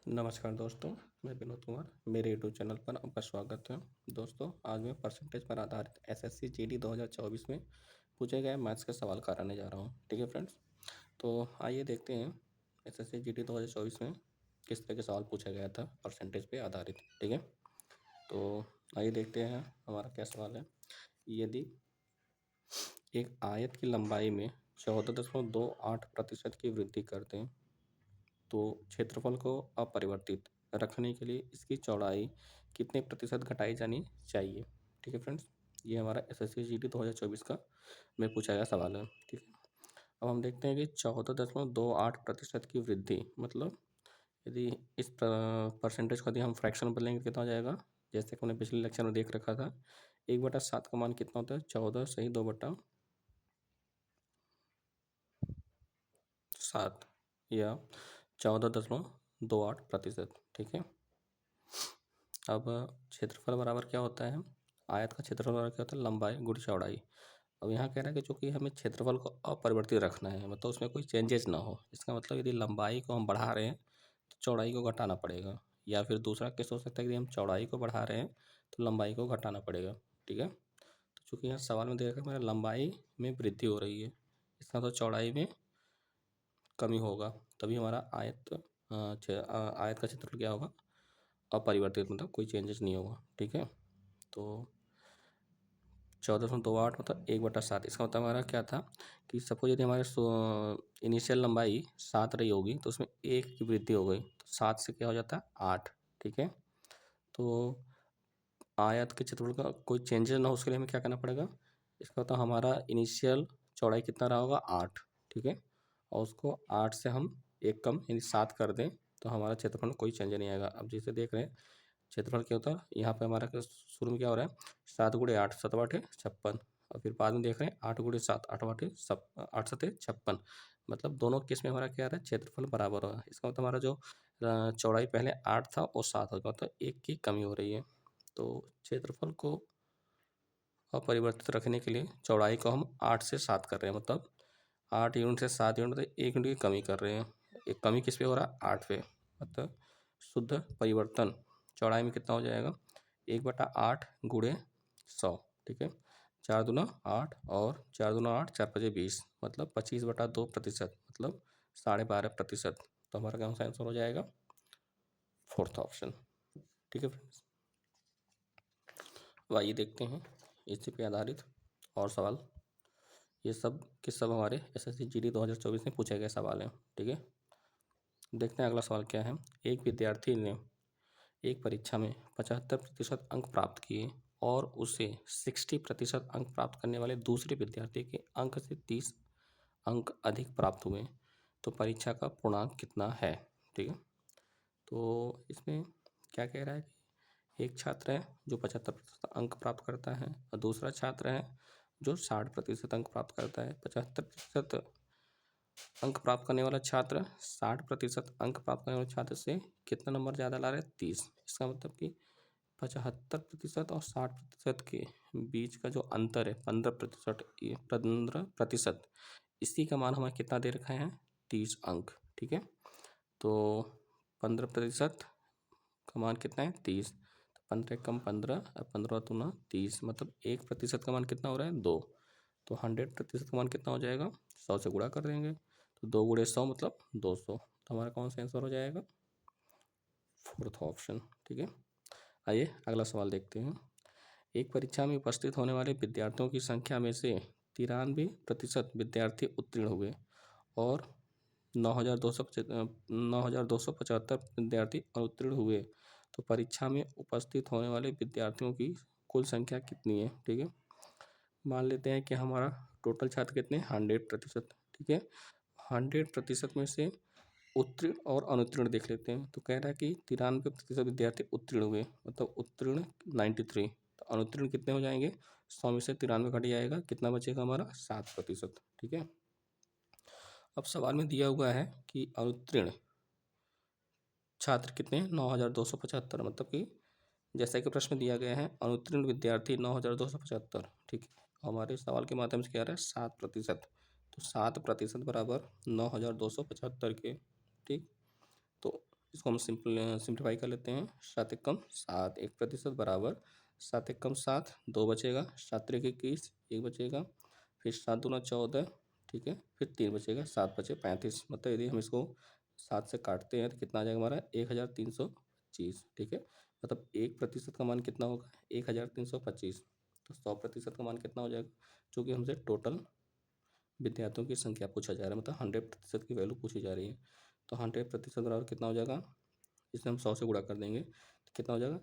नमस्कार दोस्तों, मैं विनोद कुमार। मेरे यूट्यूब चैनल पर आपका स्वागत है। दोस्तों, आज मैं परसेंटेज पर आधारित एसएससी जीडी 2024 में पूछे गए मैथ्स के सवाल कराने जा रहा हूँ। ठीक है फ्रेंड्स, तो आइए देखते हैं एसएससी जीडी 2024 में किस तरह के सवाल पूछा गया था परसेंटेज पे आधारित। ठीक है, तो आइए देखते हैं हमारा क्या सवाल है। यदि एक आयत की लंबाई में 14.28% की वृद्धि करते हैं तो क्षेत्रफल को अपरिवर्तित रखने के लिए इसकी चौड़ाई कितने प्रतिशत घटाई जानी चाहिए। ठीक है फ्रेंड्स, ये हमारा एसएससी जीडी 2024 का में पूछा गया सवाल है। ठीक है, अब हम देखते हैं कि 14.28% की वृद्धि मतलब यदि इस परसेंटेज को यदि हम फ्रैक्शन बदलेंगे कितना हो जाएगा। जैसे कि हमने पिछले लेक्चर में देख रखा था, 1/7 का मान कितना होता है, 14 सही 2/7 या 14.28%। ठीक है, अब क्षेत्रफल बराबर क्या होता है, आयत का क्षेत्रफल बराबर क्या होता है, लंबाई गुणा चौड़ाई। अब यहाँ कह रहा है कि चूंकि हमें क्षेत्रफल को अपरिवर्तित रखना है, मतलब उसमें कोई चेंजेस ना हो। इसका मतलब यदि लंबाई को हम बढ़ा रहे हैं तो चौड़ाई को घटाना पड़ेगा, या फिर दूसरा केस हो सकता है कि हम चौड़ाई को बढ़ा रहे हैं तो लंबाई को घटाना पड़ेगा। ठीक है, तो चूँकि यहाँ सवाल में देखा मेरा लंबाई में वृद्धि हो रही है, इसका तो चौड़ाई में कमी होगा, तभी हमारा आयत का क्षेत्रफल क्या होगा, अपरिवर्तित, मतलब कोई चेंजेस नहीं होगा। ठीक है, तो 14.28 मतलब 1/7। इसका मतलब हमारा क्या था कि सपोज यदि हमारे इनिशियल लंबाई 7 रही होगी तो उसमें 1 की वृद्धि हो गई तो 7 से क्या हो जाता है 8। ठीक है, तो आयत के क्षेत्रफल का कोई चेंजेस ना हो उसके लिए हमें क्या करना पड़ेगा। इसका मतलब हमारा इनिशियल चौड़ाई कितना रहा होगा 8। ठीक है, और उसको 8 से हम एक कम यानी 7 कर दें तो हमारा क्षेत्रफल में कोई चेंज नहीं आएगा। अब जैसे देख रहे हैं क्षेत्रफल क्या होता है, यहाँ पे हमारा शुरू में क्या हो रहा है, 7 × 8 7 × 8 = 56, और फिर बाद में देख रहे हैं 8 × 7 8 8 7 56। मतलब दोनों केस में हमारा क्या आ रहा है, क्षेत्रफल बराबर हो रहा है। इसका मतलब हमारा जो चौड़ाई पहले 8 था वो 7 हो गया, मतलब 1 की कमी हो रही है। तो क्षेत्रफल को अपरिवर्तित रखने के लिए चौड़ाई को हम 8 से 7 कर रहे हैं, मतलब 8 यूनिट से 7 यूनिट, मतलब 1 यूनिट की कमी कर रहे हैं। एक कमी किस पे हो रहा है, 8 पे, मतलब शुद्ध परिवर्तन चौड़ाई में कितना हो जाएगा, 1/8 × 100। ठीक है, 4 दूना 8 और 4 दूना 8 4 5 20, मतलब 25/2%, मतलब 12.5%। तो हमारा कौन सा आंसर हो जाएगा, फोर्थ ऑप्शन। ठीक है फ्रेंड्स, अब आइए देखते हैं इसी पे आधारित और सवाल। ये सब के सब हमारे एसएससी जीडी 2024 में पूछे गए सवाल हैं। ठीक है, देखते हैं अगला सवाल क्या है। एक विद्यार्थी ने एक परीक्षा में 75% अंक प्राप्त किए और उसे 60% अंक प्राप्त करने वाले दूसरे विद्यार्थी के अंक से 30 अंक अधिक प्राप्त हुए, तो परीक्षा का पूर्णांक कितना है। ठीक है, तो इसमें क्या कह रहा है कि एक छात्र है जो 75% अंक प्राप्त करता है और दूसरा छात्र है जो 60% अंक प्राप्त करता है। 75% अंक प्राप्त करने वाला छात्र 60% अंक प्राप्त करने वाले छात्र से कितना नंबर ज़्यादा ला रहा है, 30। इसका मतलब कि 75% और 60% के बीच का जो अंतर है 15%, 15%, इसी का मान हमें कितना दे रखा है, 30 अंक। ठीक है, तो 15% का मान कितना है, 30। तो 15 कम 15 और 15 दूना 30, मतलब 1% का मान कितना हो रहा है, 2। तो 100% का मान कितना हो जाएगा, 100 से गुणा कर देंगे, तो 2 × 100 मतलब 200। तो हमारा कौन सा आंसर हो जाएगा, फोर्थ ऑप्शन। ठीक है, आइए अगला सवाल देखते हैं। एक परीक्षा में उपस्थित होने वाले विद्यार्थियों की संख्या में से 93% विद्यार्थी उत्तीर्ण हुए और 9,275 विद्यार्थी अनुत्तीर्ण हुए, तो परीक्षा में उपस्थित होने वाले विद्यार्थियों की कुल संख्या कितनी है। ठीक है, मान लेते हैं कि हमारा टोटल छात्र कितने, 100%। ठीक है, 100% में से उत्तीर्ण और अनुत्तीर्ण देख लेते हैं। तो कह रहा है कि 93% विद्यार्थी उत्तीर्ण हुए, मतलब उत्तीर्ण 93, तो अनुत्तीर्ण कितने हो जाएंगे, 100 में से 93 घट जाएगा, कितना बचेगा हमारा, 7%। ठीक है, अब सवाल में दिया हुआ है कि अनुत्तीर्ण छात्र कितने, 9,275, मतलब कि जैसा कि प्रश्न दिया गया है अनुत्तीर्ण विद्यार्थी 9,275। ठीक है, हमारे सवाल के माध्यम से क्या आ रहा है, 7%। तो 7% बराबर 9,275 के। ठीक, तो इसको हम सिंप्लीफाई कर लेते हैं। 7 एकम 7, 1% बराबर 7 एकम 7, 2 बचेगा, 7 त्रिक 21, 1 बचेगा, फिर 7 दूना 14, ठीक है, फिर 3 बचेगा, 7 बचे 35। मतलब यदि हम इसको 7 से काटते हैं तो कितना आ जाएगा हमारा 1325, ठीक है। मतलब 1% का मान कितना होगा 1325। तो 100% का मान कितना हो जाएगा, चूँकि हमसे टोटल विद्यार्थियों की संख्या पूछा जा रहा है, मतलब 100% की वैल्यू पूछी जा रही है। तो 100% बराबर कितना हो जाएगा, इसे हम 100 से गुणा कर देंगे तो कितना हो जाएगा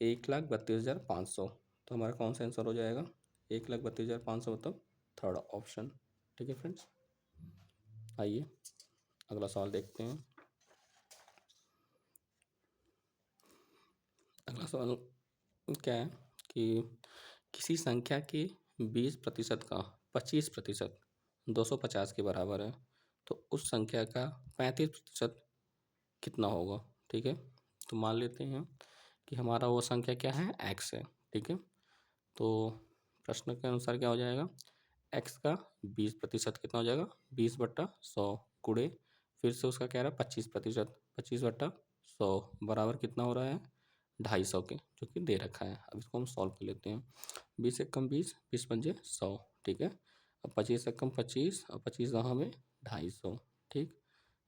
1,32,500। तो हमारा कौन सा आंसर हो जाएगा 1,32,500, मतलब थर्ड ऑप्शन। ठीक है फ्रेंड्स, आइए अगला सवाल देखते हैं। अगला सवाल क्या है कि किसी संख्या के 20% का 25% 250 के बराबर है, तो उस संख्या का 35% कितना होगा। ठीक है, तो मान लेते हैं कि हमारा वो संख्या क्या है x है। ठीक है, तो प्रश्न के अनुसार क्या हो जाएगा, x का 20% कितना हो जाएगा 20/100 गुणे, फिर से उसका क्या रहा 25%, 25/100 बराबर कितना हो रहा है 250 के, जो कि दे रखा है। अब इसको हम सॉल्व कर लेते हैं। 20 से कम 20, 20 पंजे 100, ठीक है। अब 25 से कम 25 और 25 यहाँ में 250, ठीक।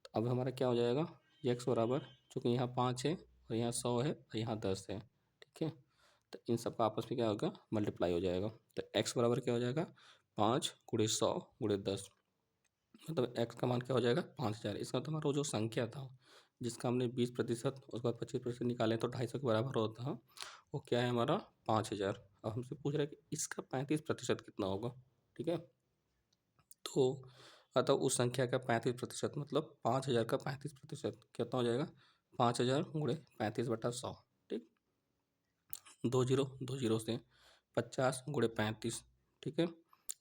तो अब हमारा क्या हो जाएगा, x बराबर, चूँकि यहाँ 5 है और यहाँ 100 है और यहाँ 10 है, ठीक है। तो इन सब का आपस में क्या होगा मल्टीप्लाई हो जाएगा। तो x बराबर क्या हो जाएगा 5 गुणे 100 गुणे 10, मतलब x का मान क्या हो जाएगा 5000। इसका मतलब हमारा जो संख्या था जिसका हमने 20% उसके बाद 25% निकाले तो 250 के बराबर होता है, वो क्या है हमारा 5000। अब हमसे पूछ रहा है कि इसका 35% कितना होगा। ठीक है, तो अतः उस संख्या का 35% मतलब 5000 का 35% कितना हो जाएगा 5000 गुणे 35/100, ठीक। 2 से 50 गुणे 35, ठीक है।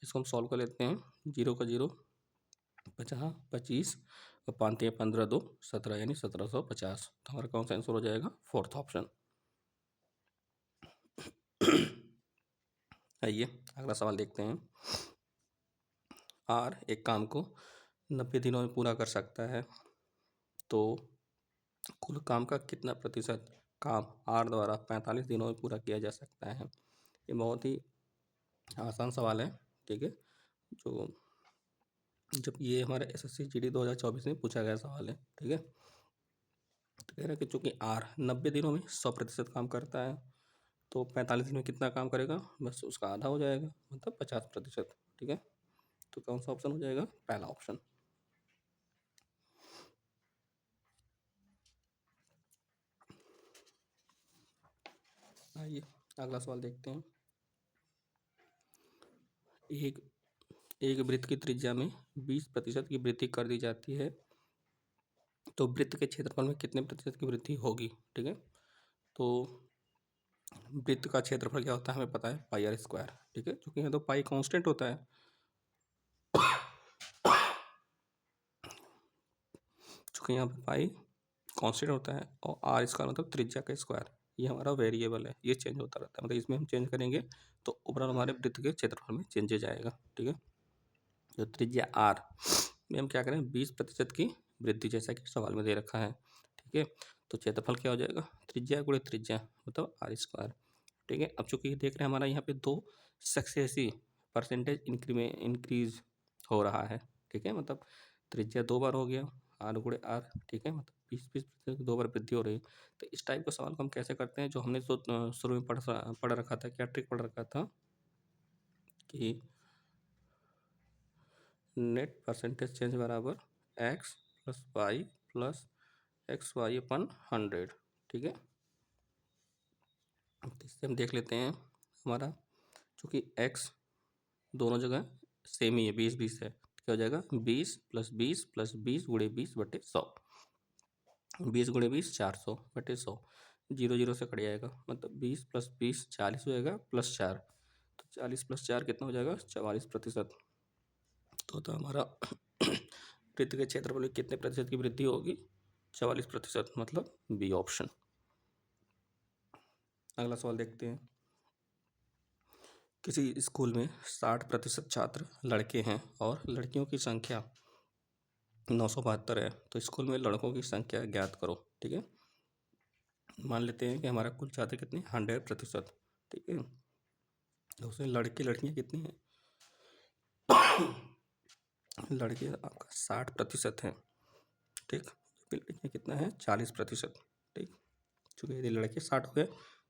इसको हम सॉल्व कर लेते हैं। 0 का 0 50, 25 और 5 15 2 17, यानी 1750। तो हमारा कौन सा आंसर हो जाएगा फोर्थ ऑप्शन। आइए अगला सवाल देखते हैं। आर एक काम को 90 दिनों में पूरा कर सकता है, तो कुल काम का कितना प्रतिशत काम आर द्वारा 45 दिनों में पूरा किया जा सकता है। ये बहुत ही आसान सवाल है, ठीक है, जो जब ये हमारे एसएससी जीडी 2024 में पूछा गया सवाल है। ठीक है, तो कह रहा है कि चूँकि आर 90 दिनों में 100% काम करता है, तो 45 दिन में कितना काम करेगा, बस उसका आधा हो जाएगा, मतलब 50%। ठीक है, तो कौन सा ऑप्शन हो जाएगा पहला ऑप्शन। आइए अगला सवाल देखते हैं। एक वृत्त की त्रिज्या में 20% की वृद्धि कर दी जाती है, तो वृत्त के क्षेत्रफल में कितने प्रतिशत की वृद्धि होगी। ठीक है, तो वृत्त का क्षेत्रफल क्या होता है हमें पता है πr²। ठीक है, क्योंकि यहाँ तो पाई कांस्टेंट होता है, चूँकि यहाँ पे पाई कांस्टेंट होता है और r² मतलब त्रिज्या का स्क्वायर, ये हमारा वेरिएबल है, ये चेंज होता रहता है, मतलब इसमें हम चेंज करेंगे तो ओवरऑल हमारे वृत्त के क्षेत्रफल में चेंजेज आएगा। ठीक है, जो त्रिज्या r में हम क्या करें 20% की वृद्धि, जैसा कि सवाल में दे रखा है। ठीक है, तो क्षेत्रफल क्या हो जाएगा त्रिज्या गुणे त्रिज्या मतलब r²। ठीक है, अब चूंकि देख रहे हैं हमारा यहाँ पे 2 सक्सेसिव परसेंटेज इंक्रीज हो रहा है। ठीक है, मतलब त्रिज्या 2 बार हो गया r गुणे r। ठीक है, मतलब 20% 2 बार वृद्धि हो रही है। तो इस टाइप का सवाल को हम कैसे करते हैं, जो हमने तो शुरू में पढ़ रखा था, क्या ट्रिक पढ़ रखा था कि नेट परसेंटेज चेंज बराबर x plus y plus XY/100। ठीक है, तो इससे हम देख लेते हैं हमारा, चूँकि x दोनों जगह सेम ही है 20-20 है, तो क्या हो जाएगा 20 + 20 + 20 गुणे 20/100, 20 गुणे 20 400/100, 0 0 से कट जाएगा, मतलब 20 + 20 40 हो जाएगा +4, तो 40 + 4 कितना हो जाएगा 44%। तो हमारा वृत्त के क्षेत्रफल में कितने प्रतिशत की वृद्धि होगी 44%, मतलब बी ऑप्शन। अगला सवाल देखते हैं। किसी स्कूल में 60% छात्र लड़के हैं और लड़कियों की संख्या 972 है, तो स्कूल में लड़कों की संख्या ज्ञात करो। ठीक है। मान लेते हैं कि हमारा कुल छात्र कितने 100%, ठीक है। तो उसमें लड़के लड़कियाँ कितनी हैं? लड़के आपका 60% हैं, ठीक। लड़कियाँ कितना है 40%, ठीक। चूँकि यदि लड़के 60 हो गए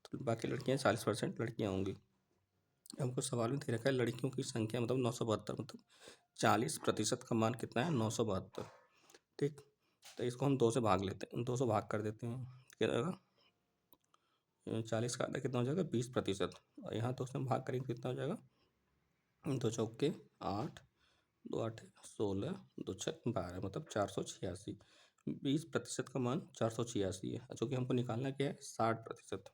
तो बाकी लड़कियाँ 40% लड़कियाँ होंगी। हमको सवाल में दे रखा है लड़कियों की संख्या मतलब 972, मतलब 40% का मान कितना है 972, ठीक। तो इसको हम 2 से भाग लेते हैं, 2 से भाग कर देते हैं, क्या रहेगा 40 का आधा कितना हो जाएगा 20%, और यहाँ 2 से हम भाग करेंगे कितना हो जाएगा 2 चौके 8, 2 8 16, 2 6 12, मतलब 486। 20% का मान 486 है, चूँकि हमको निकालना क्या है 60%।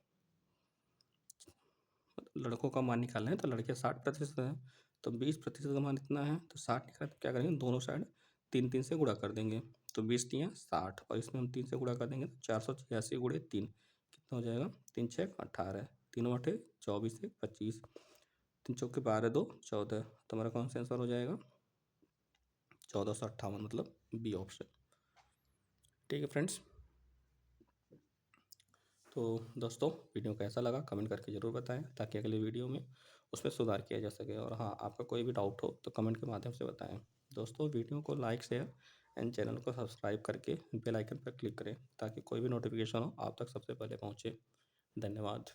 लड़कों का मान निकालना है तो लड़के 60% हैं, तो 20% का मान इतना है तो 60 निकाला तो क्या करेंगे दोनों साइड 3 से गुणा कर देंगे, तो 20 तियाँ 60 और इसमें हम 3 से गुणा कर देंगे तो 486 गुणे 3 कितना हो जाएगा 3 6 18, 3 8 24 1 25, 3 चौके 12 2 14, तो हमारा कौन सा आंसर हो जाएगा 1458, मतलब बी ऑप्शन, ठीक है फ्रेंड्स। तो दोस्तों वीडियो कैसा लगा कमेंट करके ज़रूर बताएं ताकि अगले वीडियो में उसमें सुधार किया जा सके, और हाँ आपका कोई भी डाउट हो तो कमेंट के माध्यम से बताएं। दोस्तों वीडियो को लाइक शेयर एंड चैनल को सब्सक्राइब करके बेल आइकन पर क्लिक करें ताकि कोई भी नोटिफिकेशन हो आप तक सबसे पहले पहुँचे। धन्यवाद।